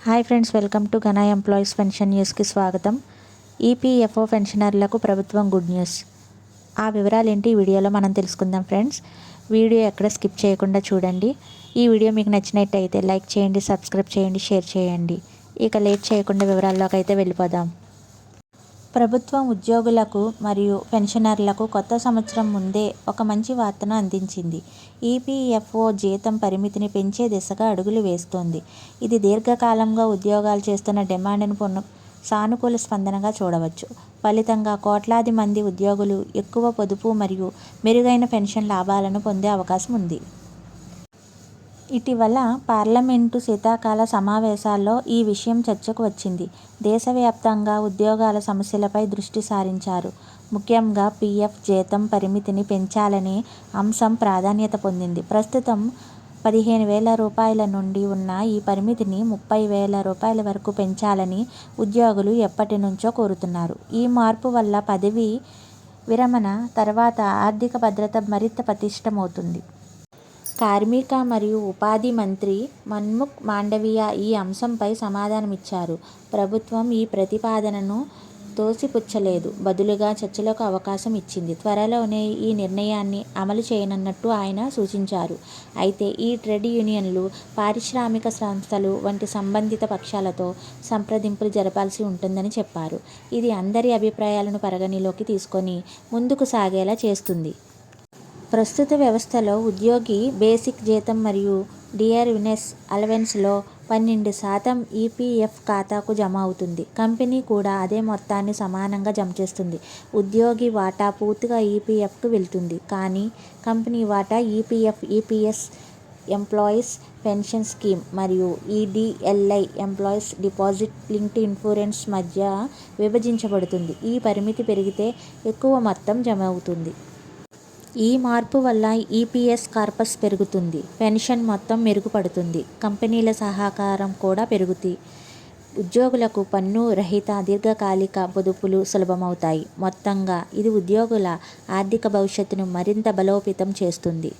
Hi friends, welcome to Ghana employees pension న్యూస్కి స్వాగతం. EPFO పెన్షనర్లకు ప్రభుత్వం గుడ్ న్యూస్. ఆ వివరాలు ఏంటి ఈ వీడియోలో మనం తెలుసుకుందాం ఫ్రెండ్స్. వీడియో ఎక్కడ స్కిప్ చేయకుండా చూడండి. ఈ వీడియో మీకు నచ్చినట్టయితే లైక్ చేయండి, సబ్స్క్రైబ్ చేయండి, షేర్ చేయండి. ఇక లేట్ చేయకుండా వివరాల్లోకి అయితే వెళ్ళిపోదాం. ప్రభుత్వం ఉద్యోగులకు మరియు పెన్షనర్లకు కొత్త సంవత్సరం ముందే ఒక మంచి వార్తను అందించింది. ఈపీఎఫ్ఓ జీతం పరిమితిని పెంచే దిశగా అడుగులు వేస్తోంది. ఇది దీర్ఘకాలంగా ఉద్యోగాలు చేస్తున్న డిమాండ్ను సానుకూల స్పందనగా చూడవచ్చు. ఫలితంగా కోట్లాది మంది ఉద్యోగులు ఎక్కువ పొదుపు మరియు మెరుగైన పెన్షన్ లాభాలను పొందే అవకాశం ఉంది. ఇటీవల పార్లమెంటు శీతాకాల సమావేశాల్లో ఈ విషయం చర్చకు వచ్చింది. దేశవ్యాప్తంగా ఉద్యోగాల సమస్యలపై దృష్టి సారించారు. ముఖ్యంగా పీఎఫ్ జీతం పరిమితిని పెంచాలనే అంశం ప్రాధాన్యత పొందింది. ప్రస్తుతం 15,000 రూపాయల నుండి ఉన్న ఈ పరిమితిని 30,000 రూపాయల వరకు పెంచాలని ఉద్యోగులు ఎప్పటి నుంచో కోరుతున్నారు. ఈ మార్పు వల్ల పదవీ విరమణ తర్వాత ఆర్థిక భద్రత మరింత పటిష్టమవుతుంది. కార్మిక మరియు ఉపాధి మంత్రి మన్సుఖ్ మాండవీయ ఈ అంశంపై సమాధానమిచ్చారు. ప్రభుత్వం ఈ ప్రతిపాదనను తోసిపుచ్చలేదు, బదులుగా చర్చలకు అవకాశం ఇచ్చింది. త్వరలోనే ఈ నిర్ణయాన్ని అమలు చేయనున్నట్టు ఆయన సూచించారు. అయితే ఈ ట్రేడ్ యూనియన్లు, పారిశ్రామిక సంస్థలు వంటి సంబంధిత పక్షాలతో సంప్రదింపులు జరపాల్సి ఉంటుందని చెప్పారు. ఇది అందరి అభిప్రాయాలను పరిగణలోకి తీసుకొని ముందుకు సాగేలా చేస్తుంది. ప్రస్తుత వ్యవస్థలో ఉద్యోగి బేసిక్ జీతం మరియు డియర్నెస్ అలవెన్స్లో 12% ఈపీఎఫ్ ఖాతాకు జమ అవుతుంది. కంపెనీ కూడా అదే మొత్తాన్ని సమానంగా జమ చేస్తుంది. ఉద్యోగి వాటా పూర్తిగా ఈపీఎఫ్కు వెళ్తుంది. కానీ కంపెనీ వాటా EPF, EPS employees pension scheme మరియు EDLI employees deposit linked insurance మధ్య విభజించబడుతుంది. ఈ పరిమితి పెరిగితే ఎక్కువ మొత్తం జమ అవుతుంది. ఈ మార్పు వల్ల ఈపీఎస్ కార్పస్ పెరుగుతుంది, పెన్షన్ మొత్తం మెరుగుపడుతుంది, కంపెనీల సహకారం కూడా పెరుగుతుంది. ఉద్యోగులకు పన్ను రహిత దీర్ఘకాలిక పొదుపులు సులభమవుతాయి. మొత్తంగా ఇది ఉద్యోగుల ఆర్థిక భవిష్యత్తును మరింత బలోపేతం చేస్తుంది.